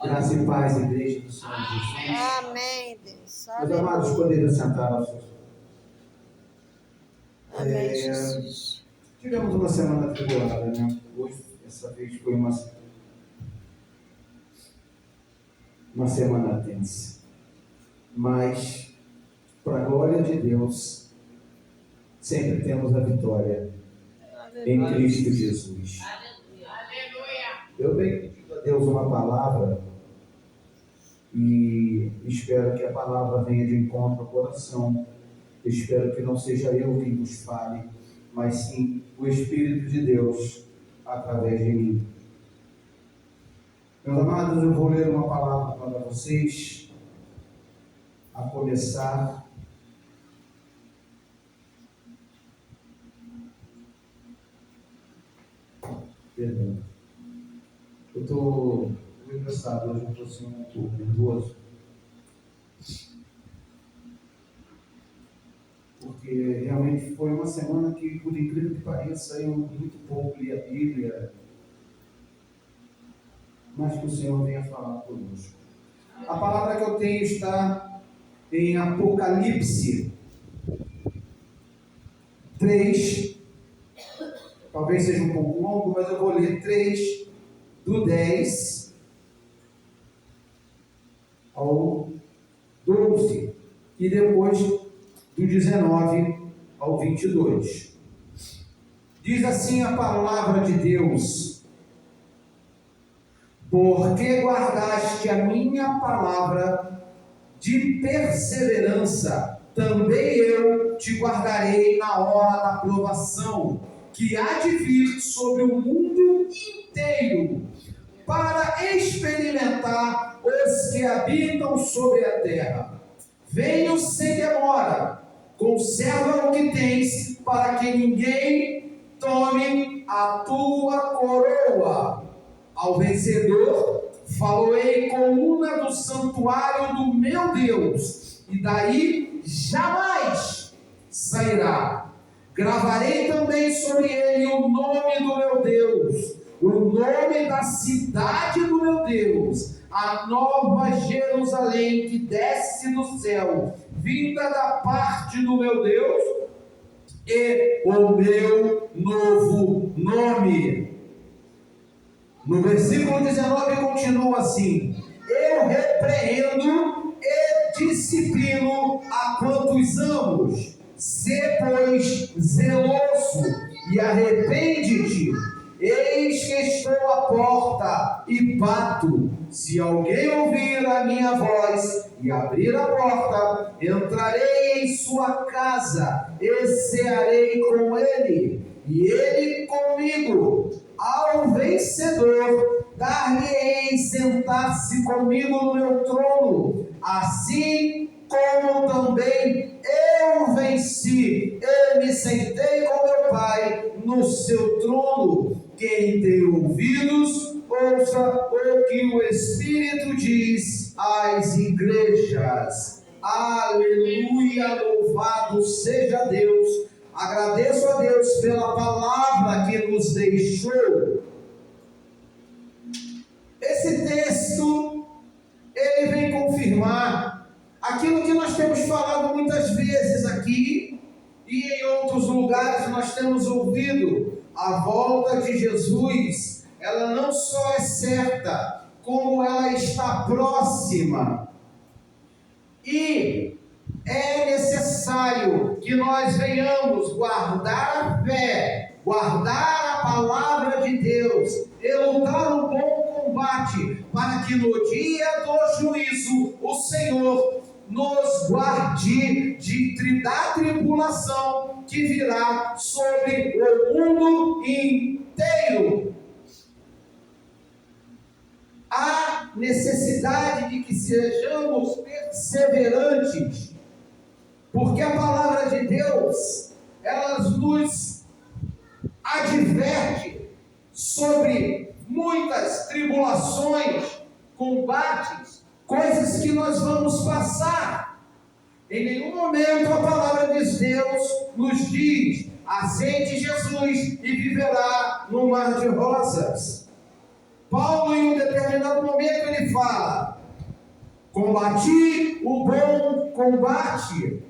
Graça e paz, igreja do Senhor Jesus. Amém, Deus. Meus amados, poderiam sentar na sua. Amém, Jesus. Tivemos uma semana atribulada, né? Hoje, essa vez, foi uma semana tensa. Mas, para a glória de Deus, sempre temos a vitória em Cristo Jesus. Eu venho pedindo a Deus uma palavra e espero que a palavra venha de encontro ao coração. Espero que não seja eu quem vos fale, mas sim o Espírito de Deus através de mim. Meus amados, eu vou ler uma palavra para vocês, a começar. Perdão. Eu estou engraçado, hoje eu estou assim um pouco nervoso. Porque realmente foi uma semana que, por incrível que pareça, eu muito pouco li a Bíblia, mas que o Senhor venha falar conosco. A palavra que eu tenho está em Apocalipse 3, talvez seja um pouco longo, mas eu vou ler 3, do 10 ao 12, e depois do 19 ao 22. Diz assim a palavra de Deus: porque guardaste a minha palavra de perseverança, também eu te guardarei na hora da provação, que há de vir sobre o mundo inteiro, para experimentar os que habitam sobre a terra. Venho sem demora, conserva o que tens, para que ninguém tome a tua coroa. Ao vencedor, faloei coluna do santuário do meu Deus, e daí jamais sairá. Gravarei também sobre ele o nome do meu Deus, o nome da cidade do meu Deus, a nova Jerusalém que desce do céu, vinda da parte do meu Deus, e o meu novo nome. No versículo 19 continua assim: eu repreendo e disciplino a quantos amo. Sê, pois, zeloso e arrepende-te. Eis que estou à porta e bato. Se alguém ouvir a minha voz e abrir a porta, entrarei em sua casa e cearei com ele, e ele comigo. Ao vencedor, dar-lhe-ei sentar-se comigo no meu trono, assim como também eu venci e me sentei com meu Pai no seu trono. Quem tem ouvidos, ouça o que o Espírito diz às igrejas. Aleluia, louvado seja Deus. Agradeço a Deus pela palavra que nos deixou. Esse texto, ele vem confirmar aquilo que nós temos falado muitas vezes aqui e em outros lugares nós temos ouvido. A volta de Jesus, ela não só é certa, como ela está próxima. E é necessário que nós venhamos guardar a fé, guardar a palavra de Deus e lutar um bom combate, para que no dia do juízo o Senhor nos guarde da tribulação que virá sobre o mundo inteiro. Há necessidade de que sejamos perseverantes, porque a palavra de Deus, ela nos adverte sobre muitas tribulações, combates, coisas que nós vamos passar. Em nenhum momento a palavra de Deus nos diz: aceite Jesus e viverá no mar de rosas. Paulo, em um determinado momento, momento ele fala: combati o bom combate.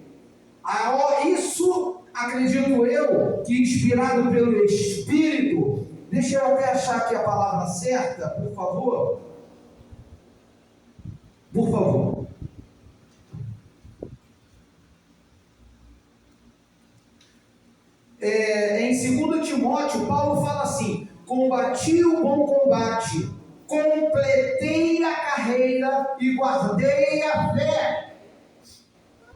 Isso, acredito eu, que inspirado pelo Espírito, deixa eu até achar aqui a palavra certa, por favor. Por favor. Em 2 Timóteo, Paulo fala assim: combati o bom combate, completei a carreira e guardei a fé.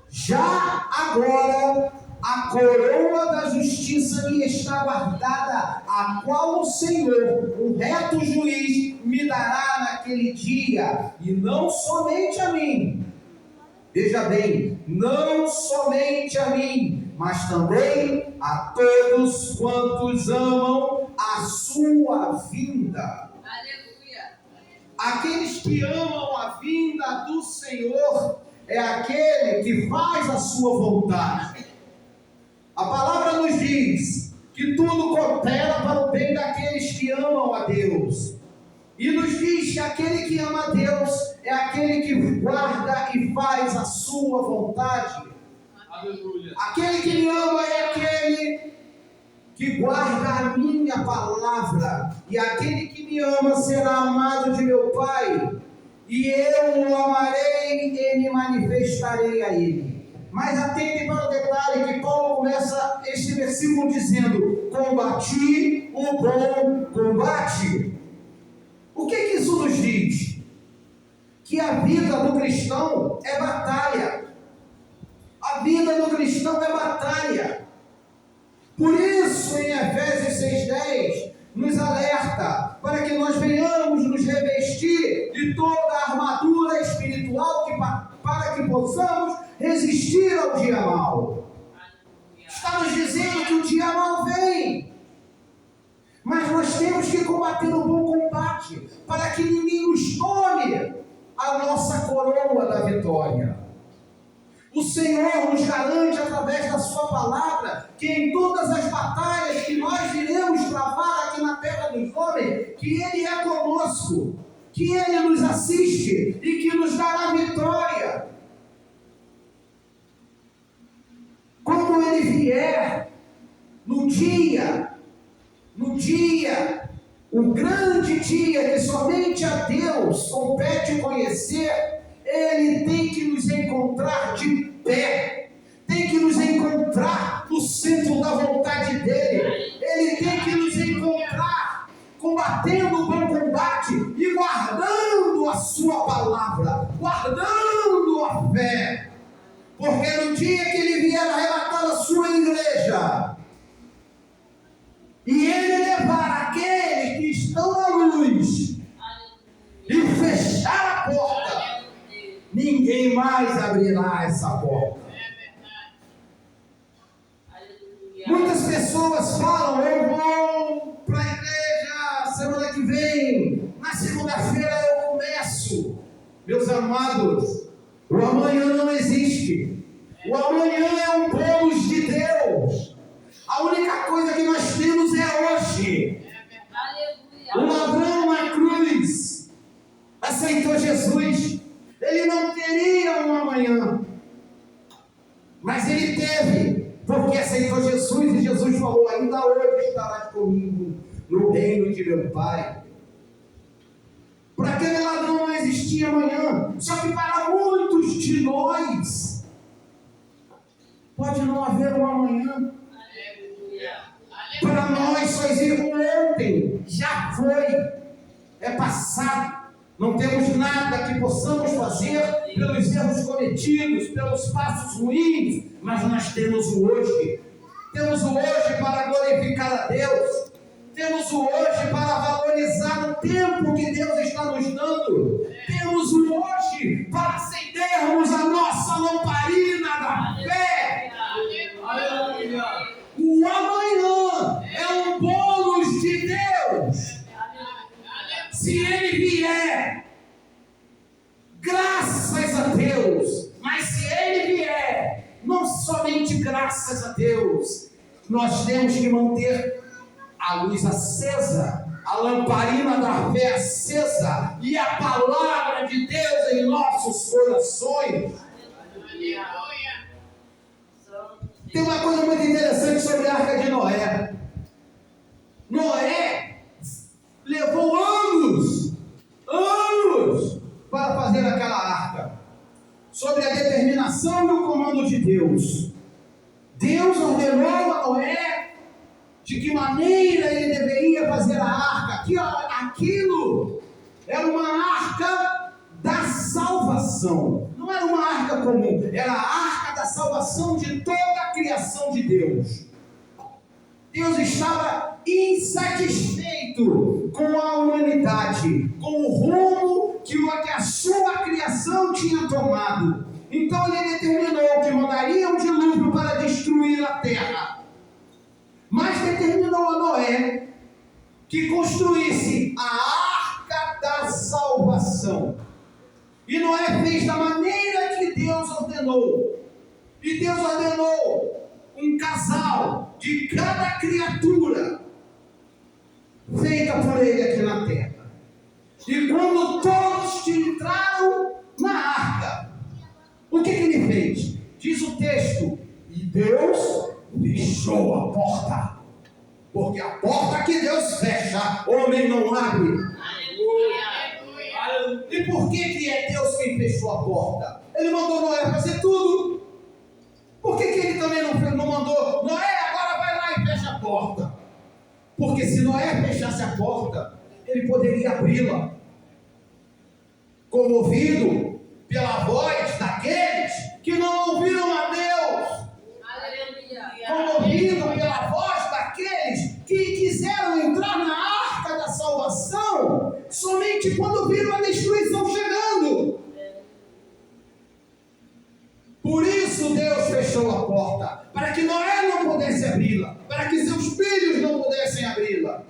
Já agora, a coroa da justiça me está guardada, a qual o Senhor, o reto juiz, me dará naquele dia, e não somente a mim. Veja bem, não somente a mim, mas também a todos quantos amam a sua vinda. Aleluia! Aqueles que amam a vinda do Senhor é aquele que faz a sua vontade. A palavra nos diz que tudo coopera para o bem daqueles que amam a Deus. E nos diz que aquele que ama a Deus é aquele que guarda e faz a sua vontade. Aleluia. Aquele que me ama é aquele que guarda a minha palavra. E aquele que me ama será amado de meu Pai. E eu o amarei e me manifestarei a ele. Mas atentem para o detalhe que Paulo começa este versículo dizendo: combati o bom combate. O que isso nos diz? Que a vida do cristão é batalha. A vida do cristão é batalha. Por isso, em Efésios 6,10, nos alerta para que nós venhamos nos revestir de toda a armadura espiritual para que possamos resistir ao dia mau. Está nos dizendo que o dia mau vem. Mas nós temos que combater o bom combate, para que ninguém nos tome a nossa coroa da vitória. O Senhor nos garante, através da sua palavra, que em todas as batalhas que nós iremos travar aqui na terra dos homens, que Ele é conosco, que Ele nos assiste e que nos dará vitória. Quando Ele vier, no dia, o grande dia que somente a Deus compete conhecer, Ele tem que nos encontrar de pé, tem que nos encontrar no centro da vontade dEle, Ele tem que nos encontrar combatendo o bom combate e guardando a sua palavra, guardando a fé, porque no dia que Ele vier arrebatar a sua igreja, e Ele levar aqueles que estão na luz e fechar a porta, ninguém mais abrirá essa porta. Muitas pessoas falam: eu vou para a igreja semana que vem, na segunda-feira eu começo. Meus amados, o amanhã não existe. O amanhã é um bônus de Deus. A única coisa que nós temos é hoje. O ladrão na cruz aceitou Jesus. Ele não teria um amanhã, mas ele teve, porque aceitou Jesus. E Jesus falou: ainda hoje estarás comigo no reino de meu Pai. Para aquele ladrão não existia amanhã. Só que para muitos de nós pode não haver um amanhã. Para nós só existe um ontem, já foi, é passado. Não temos nada que possamos fazer pelos erros cometidos, pelos passos ruins, mas nós temos o hoje. Temos o hoje para glorificar a Deus. Temos o hoje para valorizar o tempo que Deus está nos dando. Temos o hoje para acendermos a nossa lamparina da fé. Aleluia. O amanhã é um bônus de Deus. Se Ele vier, graças a Deus. Mas se Ele vier, não somente graças a Deus, nós temos que manter a luz acesa, a lamparina da fé acesa e a palavra de Deus em nossos corações. Tem uma coisa muito interessante sobre a Arca de Noé. Noé levou anos para fazer aquela arca, sobre a determinação e o comando de Deus. Deus ordenou a Noé de que maneira ele deveria fazer a arca. Aquilo era uma arca da salvação. Não era uma arca comum, era a arca da salvação de toda a criação de Deus. Deus estava insatisfeito com a humanidade, com o rumo que a sua criação tinha tomado. Então ele determinou que mandaria um dilúvio para destruir a terra. Mas determinou a Noé que construísse a arca da salvação. E Noé fez da maneira que Deus ordenou. E Deus ordenou um casal de cada criatura feita por ele aqui na terra. E quando todos entraram na arca, o que ele fez? Diz o texto: e Deus fechou a porta. Porque a porta que Deus fecha, homem não abre. E por que é Deus quem fechou a porta? Ele mandou Noé fazer tudo. Por que ele também não mandou Noé, agora vai lá e fecha a porta? Porque se Noé fechasse a porta, ele poderia abri-la, comovido pela voz daqueles que não ouviram a Deus, comovido pela voz daqueles que quiseram entrar na arca da salvação somente quando viram a destruição chegando. Por isso Deus fechou a porta, para que Noé não pudesse abri-la, para que seus filhos não pudessem abri-la.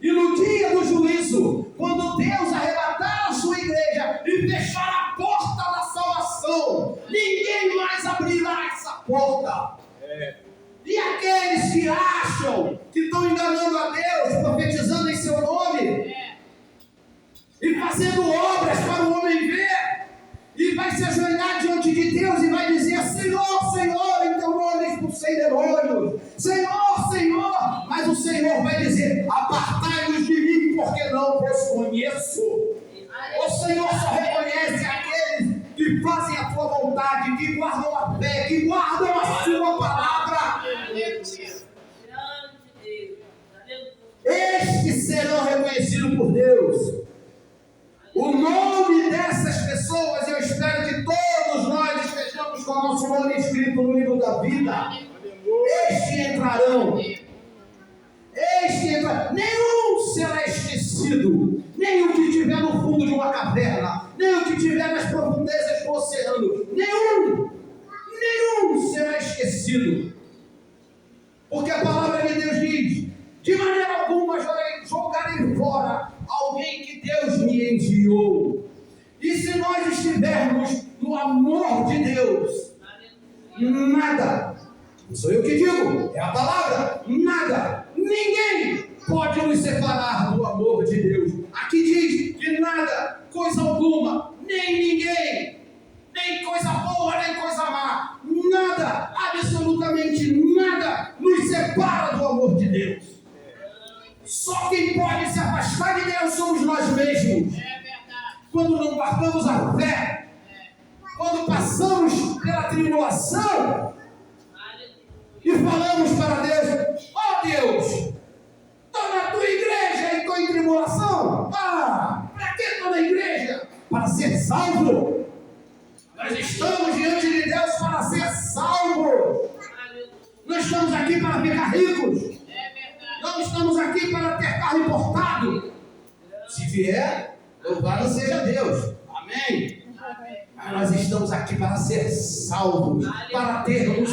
E no dia do juízo, quando Deus arrebatar a sua igreja e fechar a porta da salvação, ninguém mais abrirá essa porta. E aqueles que acham que estão enganando a Deus, profetizando em seu nome, e fazendo obras para o homem ver, e vai se ajoelhar diante de Deus e vai dizer: Senhor, Senhor, em teu nome expulsei demônios, Senhor, Senhor. Mas o Senhor vai dizer: apartai-vos de mim, porque não vos conheço. O Senhor só reconhece aqueles que fazem a tua vontade, que guardam a fé, que guardam a sua palavra. Estes serão reconhecidos por Deus. O nome dessas pessoas, eu espero que todos nós estejamos com o nosso nome escrito no livro da vida. Estes entrarão. Nenhum será esquecido. Nem o que estiver no fundo de uma caverna, nem o que estiver nas profundezas do oceano. Nenhum será esquecido. Porque a palavra de Deus diz: de maneira alguma jogarei fora alguém que Deus me enviou. E se nós estivermos no amor de Deus, nada, não sou eu que digo, é a palavra, nada, ninguém pode nos separar do amor de Deus. Aqui diz que nada, coisa alguma, nem ninguém, nem coisa boa, nem coisa má, nada, absolutamente nada nos separa do amor de Deus. Só quem pode se afastar de Deus somos nós mesmos. Quando não guardamos a fé, quando passamos pela tribulação e falamos para Deus: ó Deus, estou na tua igreja e estou em tribulação. Para que estou na igreja? Para ser salvo. Nós estamos diante de Deus para ser salvos. Não estamos aqui para ficar ricos. Não estamos aqui para ter carro importado. Se vier, louvado seja Deus. Amém? Mas nós estamos aqui para ser salvos, para termos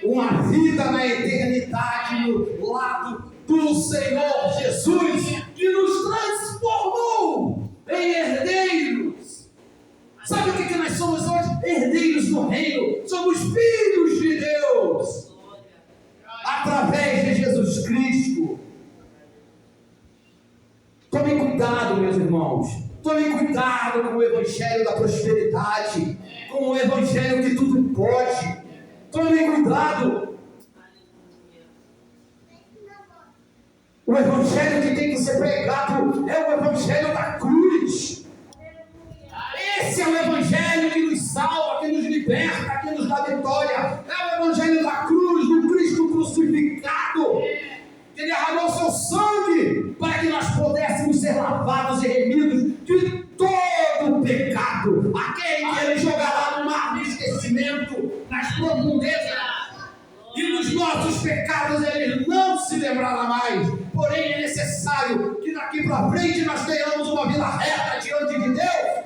uma vida na eternidade no lado do Senhor Jesus, que nos transformou em herdeiros. Sabe o que nós somos hoje? Herdeiros do reino. Somos filhos de Deus, através de Jesus Cristo. Tome cuidado com o evangelho da prosperidade, com o evangelho que tudo pode. Tome cuidado. O evangelho que tem que ser pregado é o evangelho da cruz. Esse é o evangelho que nos salva, que nos liberta, que nos dá vitória. É o evangelho da cruz, do Cristo crucificado, que derramou seu sangue para que nós pudéssemos ser lavados e remidos de todo o pecado. Aquele que ele jogará no mar do esquecimento, nas profundezas, e nos nossos pecados ele não se lembrará mais. Porém é necessário que daqui para frente nós tenhamos uma vida reta diante de Deus,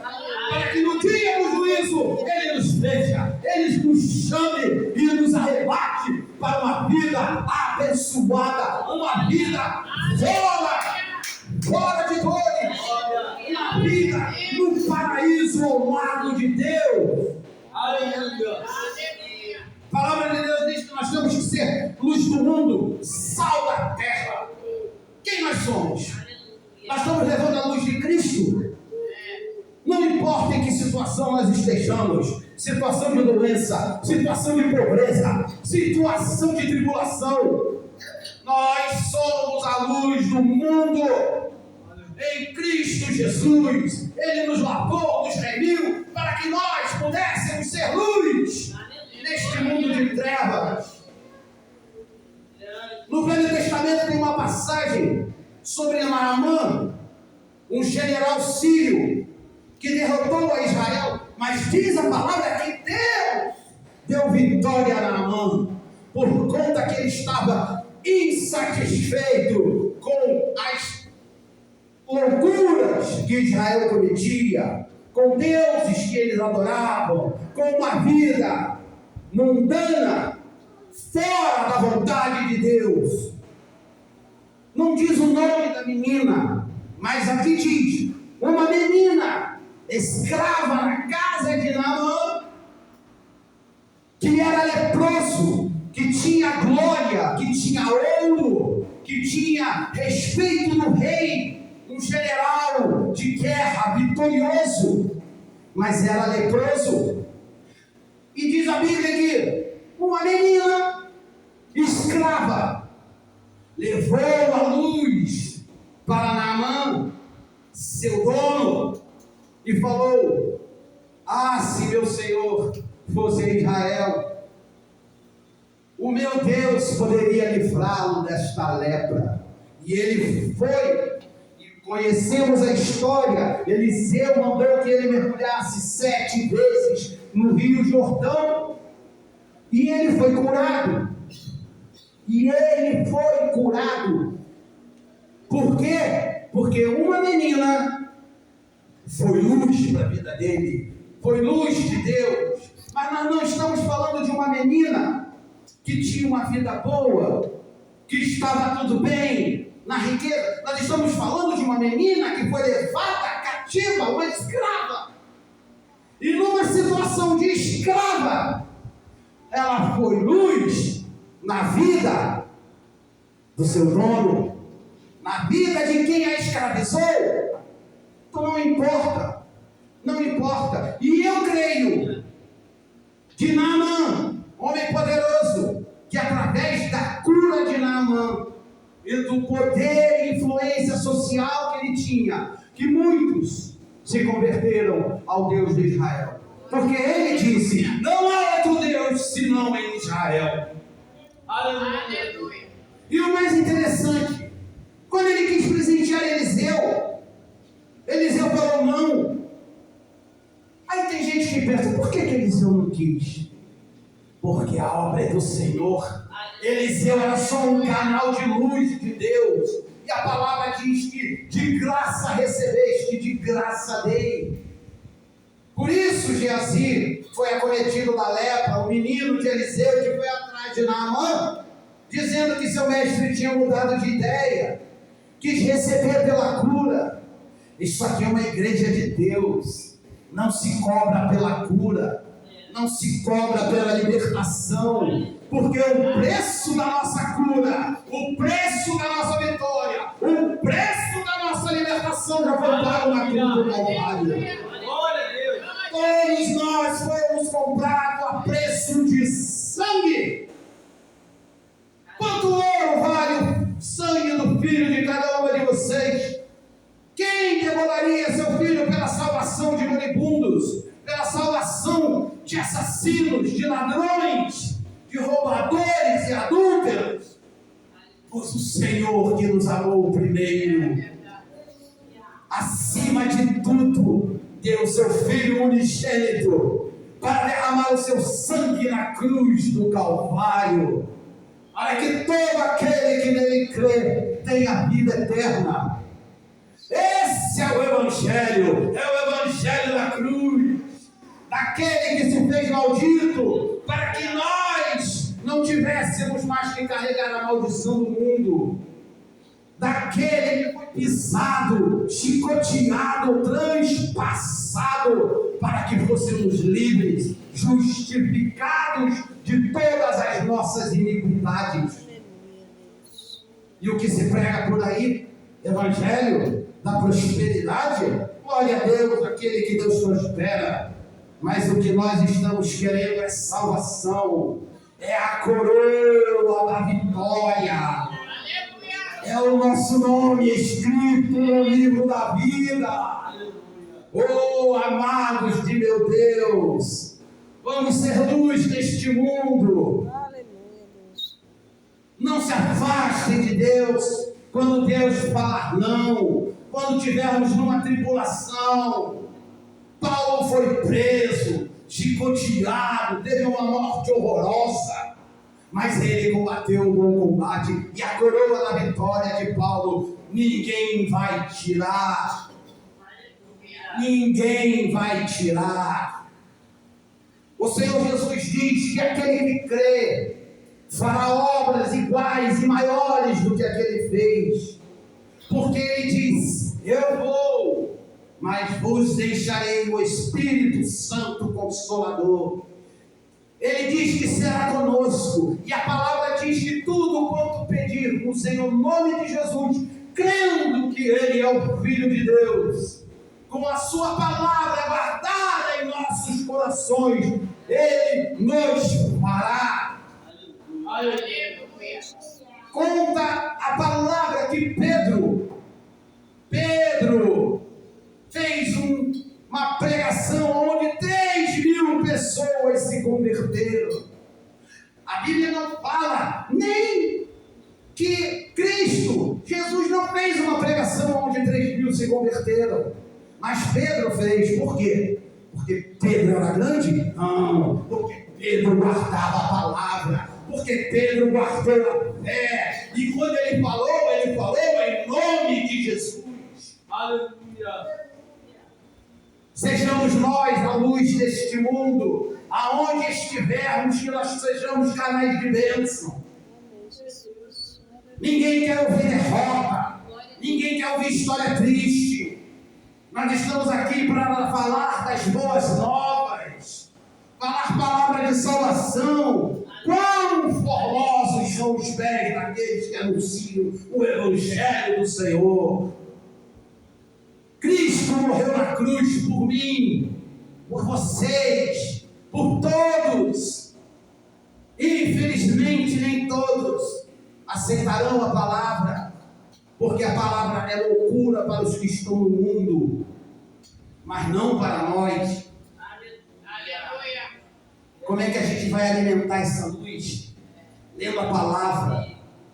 para que no dia do juízo ele nos veja, ele nos chame e nos arrebate para uma vida abençoada, uma vida fora de dores, uma vida no paraíso ao lado de Deus. Aleluia. A palavra de Deus diz que nós temos que ser luz do mundo, sal da terra. Quem nós somos? Nós estamos levando a luz de Cristo. Não importa em que situação nós estejamos, situação de doença, situação de pobreza, situação de tribulação, nós somos a luz do mundo. Em Cristo Jesus, Ele nos lavou, nos remiu, para que nós pudéssemos ser luz neste mundo de trevas. No Velho Testamento tem uma passagem sobre Naamã, um general sírio que derrotou a Israel, mas diz a palavra que Deus deu vitória a Naamã, por conta que ele estava insatisfeito com as loucuras que Israel cometia, com deuses que eles adoravam, com uma vida mundana, fora da vontade de Deus. Não diz o nome da menina, mas aqui diz, uma menina escrava na casa de Naamã, que era leproso, que tinha glória, que tinha ouro, que tinha respeito do rei, um general de guerra vitorioso, mas era leproso. E diz a Bíblia que uma menina escrava levou a luz para Naamã, seu dono, e falou: ah, se meu senhor fosse em Israel, o meu Deus poderia livrá-lo desta lepra. E ele foi, e conhecemos a história. Eliseu mandou que ele mergulhasse 7 vezes no Rio Jordão, e ele foi curado. Por quê? Porque uma menina foi luz para a vida dele, foi luz de Deus. Mas nós não estamos falando de uma menina que tinha uma vida boa, que estava tudo bem, na riqueza. Nós estamos falando de uma menina que foi levada cativa, uma escrava. E numa situação de escrava, ela foi luz na vida do seu dono, na vida de quem a escravizou. Então não importa. E eu creio que Naamã, homem poderoso, que através da cura de Naamã e do poder e influência social que ele tinha, que muitos se converteram ao Deus de Israel. Porque ele disse: não há outro Deus senão em Israel. Aleluia. E o mais interessante, quando ele quis presentear Eliseu falou não. Aí tem gente que pensa: por que Eliseu não quis? Porque a obra é do Senhor. Eliseu era só um canal de luz de Deus. E a palavra diz que de graça recebeste, de graça dei. Por isso Geazi foi acometido da lepra, o menino de Eliseu que foi atrás de Naamã, dizendo que seu mestre tinha mudado de ideia, quis receber pela cura. Isso aqui é uma igreja de Deus. Não se cobra pela cura, não se cobra pela libertação, porque o preço da nossa cura, o preço da nossa vitória, o preço da nossa libertação salvação já foi paga na cruz do Calvário. Todos nós fomos comprados a preço de sangue. Quanto ouro vale o sangue do filho de cada uma de vocês? Quem demoraria seu filho pela salvação de moribundos, pela salvação de assassinos, de ladrões, de roubadores e adúlteros? Pois o Senhor que nos amou primeiro, acima de tudo, deu o seu Filho unigênito para derramar o seu sangue na cruz do Calvário, para que todo aquele que nele crê tenha vida eterna. Esse é o Evangelho da cruz, daquele que se fez maldito, para que nós não tivéssemos mais que carregar a maldição do mundo, daquele que foi pisado, chicoteado, transpassado, para que fôssemos livres, justificados de todas as nossas iniquidades. E o que se prega por aí? Evangelho da prosperidade? Glória a Deus, aquele que Deus prospera. Mas o que nós estamos querendo é salvação, é a coroa da vitória, é o nosso nome escrito no livro da vida. Oh, amados de meu Deus, vamos ser luz neste mundo. Não se afastem de Deus quando Deus falar não, quando tivermos numa tribulação. Paulo foi preso, chicoteado, teve uma morte horrorosa, mas ele combateu o bom combate, e a coroa da vitória de Paulo ninguém vai tirar. Ninguém vai tirar. O Senhor Jesus diz que aquele que crê fará obras iguais e maiores do que aquele fez, porque ele diz: eu vou, mas vos deixarei o Espírito Santo Consolador. Ele diz que será conosco, e a palavra diz que tudo quanto pedirmos em nome de Jesus, crendo que Ele é o Filho de Deus, com a sua palavra guardada em nossos corações, Ele nos fará. Aleluia. Conta a palavra que Pedro fez uma pregação onde 3.000 pessoas se converteram. A Bíblia não fala nem que Cristo, Jesus não fez uma pregação onde 3.000 se converteram, mas Pedro fez. Por quê? Porque Pedro era grande? Não, porque Pedro guardava a palavra, porque Pedro guardou a fé, e quando ele falou em nome de Jesus. Aleluia. Sejamos nós a luz deste mundo, aonde estivermos, que nós sejamos canais de bênção. Ninguém quer ouvir derrota, ninguém quer ouvir história triste. Nós estamos aqui para falar das boas novas, falar palavra de salvação. Quão formosos são os pés daqueles que anunciam o Evangelho do Senhor. Cristo morreu na cruz por mim, por vocês, por todos. Infelizmente, nem todos aceitarão a palavra, porque a palavra é loucura para os que estão no mundo, mas não para nós. Como é que a gente vai alimentar essa luz? Lendo a palavra,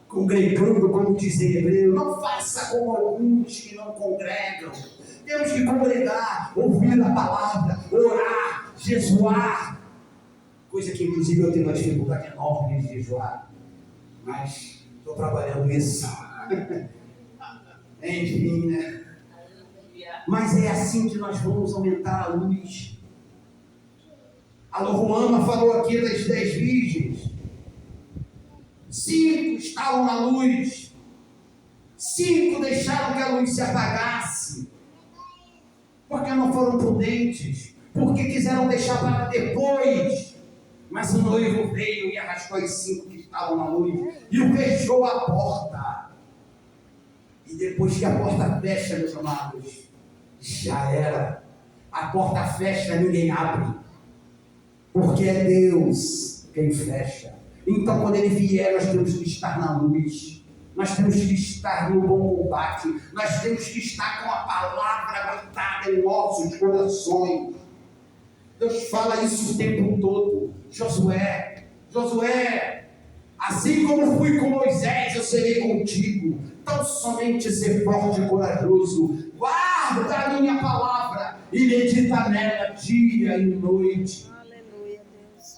congregando, como diz em Hebreu. Não faça como alguns que não congregam. Temos que congregar, ouvir a palavra, orar, jejuar. Coisa que inclusive eu tenho uma dificuldade enorme de jejuar, mas estou trabalhando isso. Enfim, né? Mas é assim que nós vamos aumentar a luz. A Loruama falou aqui das 10 virgens. 5 estavam na luz, 5 deixaram que a luz se apagasse, porque não foram prudentes, porque quiseram deixar para depois. Mas o noivo veio e arrastou os 5 que estavam na luz e fechou a porta. E depois que a porta fecha, meus amados, já era. A porta fecha, ninguém abre. Porque é Deus quem fecha. Então, quando Ele vier, nós temos que estar na luz. Nós temos que estar no bom combate. Nós temos que estar com a palavra guardada em nossos corações. Deus fala isso o tempo todo. Josué, assim como fui com Moisés, eu serei contigo. Então somente ser forte e corajoso. Guarda a minha palavra e medita nela dia e noite. Aleluia, Deus.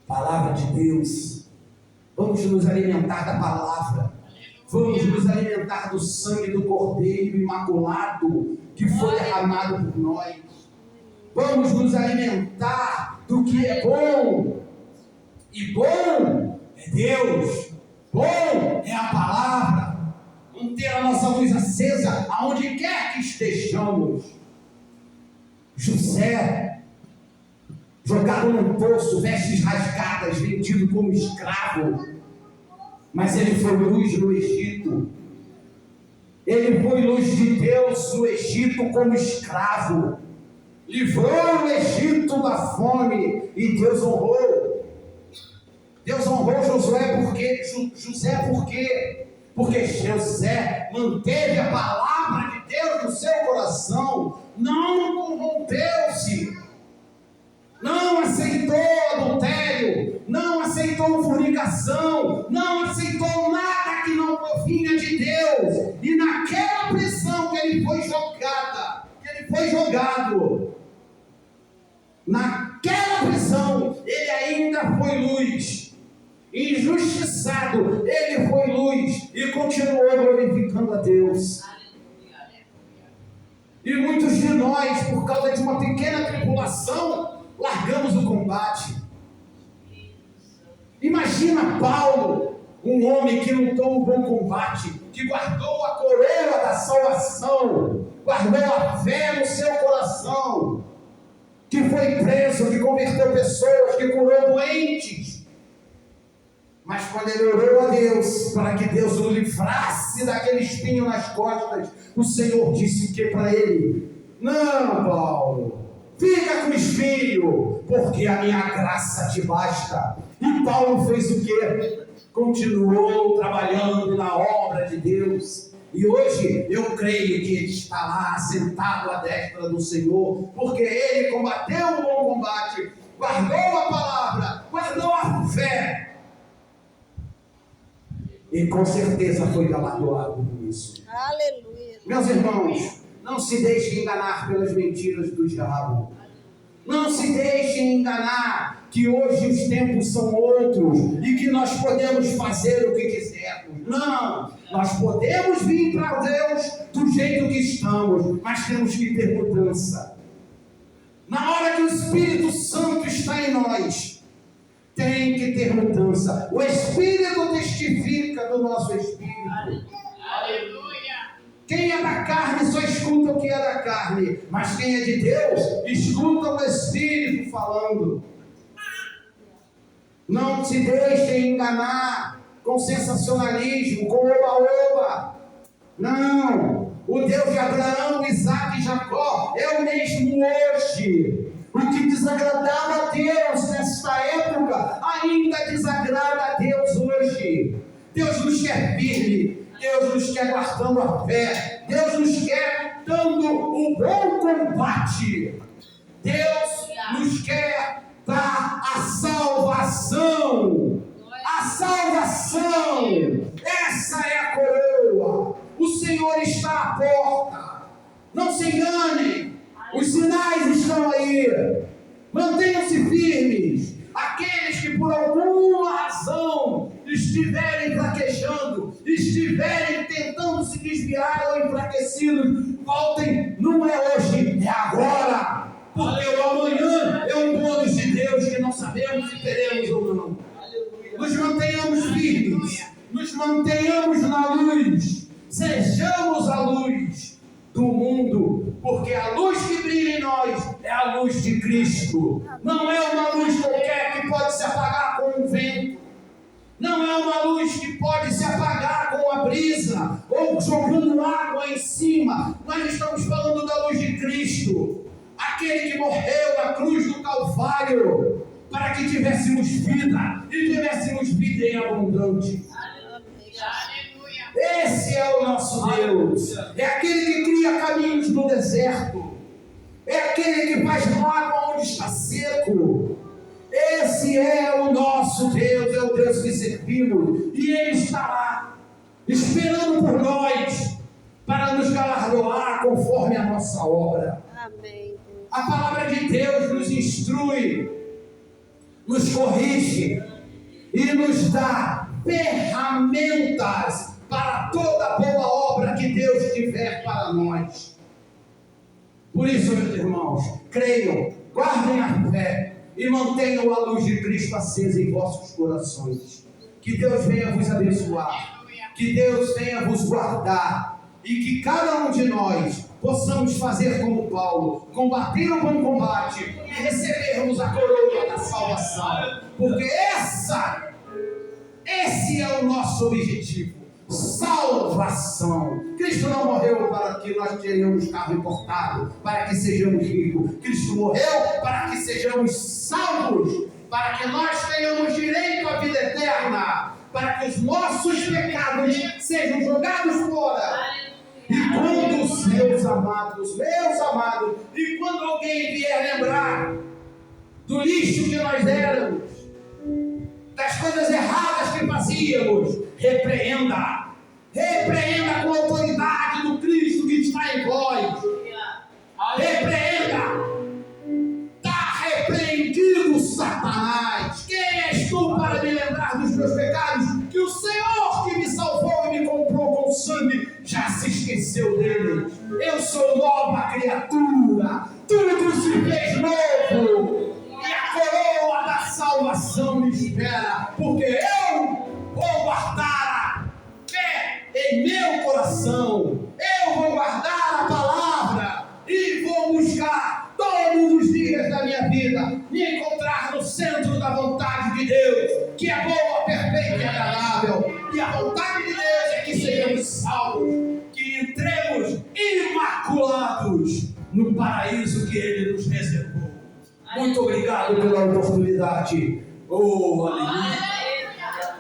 Palavra de Deus. Vamos nos alimentar da palavra. Vamos nos alimentar do sangue do Cordeiro imaculado que foi derramado por nós. Vamos nos alimentar do que é bom. E bom é Deus. Bom é a palavra. Manter a nossa luz acesa aonde quer que estejamos. José, jogado num poço, vestes rasgadas, vendido como escravo. Mas ele foi luz no Egito. Ele foi luz de Deus no Egito como escravo. Livrou o Egito da fome e Deus honrou. Deus honrou José porque José manteve a palavra de Deus no seu coração, não corrompeu-se, não aceitou adultério, não aceitou fornicação, não aceitou nada que não provinha de Deus. E naquela prisão que ele foi jogado, naquela prisão, ele ainda foi luz. Injustiçado, ele foi luz e continuou glorificando a Deus. E muitos de nós, por causa de uma pequena tribulação, largamos o combate. Imagina Paulo, um homem que lutou o bom combate, que guardou a coroa da salvação, guardou a fé no seu coração, que foi preso, que converteu pessoas, que curou doentes. Mas quando ele orou a Deus, para que Deus o livrasse daquele espinho nas costas, o Senhor disse que para ele: não, Paulo, fica com o espinho, porque a minha graça te basta. E Paulo fez o quê? Continuou trabalhando na obra de Deus. E hoje eu creio que ele está lá, sentado à destra do Senhor, porque ele combateu o bom combate, guardou a palavra, guardou a fé. E com certeza foi galardoado por isso. Aleluia. Meus irmãos, não se deixem enganar pelas mentiras do diabo. Não se deixem enganar que hoje os tempos são outros e que nós podemos fazer o que quisermos. Não, nós podemos vir para Deus do jeito que estamos, mas temos que ter mudança. Na hora que o Espírito Santo está em nós, tem que ter mudança. O Espírito testifica do nosso Espírito. Aleluia. Quem é da carne só escuta o que é da carne, mas quem é de Deus escuta o Espírito falando. Não se deixem enganar com sensacionalismo, com oba-oba. Não, o Deus de Abraão, Isaac e Jacó é o mesmo hoje. O que desagradava a Deus nesta época ainda desagrada a Deus hoje. Deus nos quer firme, Deus nos quer guardando a fé, Deus nos quer dando o bom combate. Deus nos quer dar a salvação. A salvação, essa é a coroa. O Senhor está à porta. Não se enganem. Os sinais estão aí. Mantenham-se firmes. Aqueles que por alguma razão estiverem fraquejando, estiverem tentando se desviar ou enfraquecidos, voltem. Não é hoje, é agora. Porque o amanhã é um bônus de Deus que não sabemos se teremos ou não. Nos mantenhamos firmes. Nos mantenhamos na luz. Sejamos a luz do mundo, porque a luz que brilha em nós é a luz de Cristo. Não é uma luz qualquer que pode se apagar com o vento. Não é uma luz que pode se apagar com a brisa ou jogando água em cima. Nós estamos falando da luz de Cristo, aquele que morreu na cruz do Calvário, para que tivéssemos vida, e tivéssemos vida em abundante. Esse é o nosso Deus, é aquele que cria caminhos no deserto, é aquele que faz água onde está seco. Esse é o nosso Deus, é o Deus que servimos, e Ele está lá, esperando por nós, para nos galardoar conforme a nossa obra. Amém. A palavra de Deus nos instrui, nos corrige e nos dá ferramentas para toda boa obra que Deus tiver para nós. Por isso, meus irmãos, creiam, guardem a fé e mantenham a luz de Cristo acesa em vossos corações. Que Deus venha vos abençoar, que Deus venha vos guardar, e que cada um de nós possamos fazer como Paulo, combater o bom combate e recebermos a coroa da salvação, porque esse é o nosso objetivo, salvação. Cristo não morreu para que nós tenhamos carro importado, para que sejamos ricos. Cristo morreu para que sejamos salvos, para que nós tenhamos direito à vida eterna, para que os nossos pecados sejam jogados fora. E quando os meus amados, e quando alguém vier lembrar do lixo que nós éramos, das coisas erradas que fazíamos, repreenda com a autoridade do Cristo que está em vós. Repreenda. Está repreendido, Satanás. Quem és tu para me lembrar dos meus pecados? Que o Senhor que me salvou e me comprou com sangue já se esqueceu deles. Eu sou nova criatura. Tudo se fez novo. E a coroa da salvação me espera, porque eu vou guardar a fé em meu coração, eu vou guardar a palavra e vou buscar todos os dias da minha vida me encontrar no centro da vontade de Deus, que é boa, perfeita e agradável. E a vontade de Deus é que sejamos salvos, que entremos imaculados no paraíso que Ele nos reservou. Muito obrigado pela oportunidade. Oh, aleluia.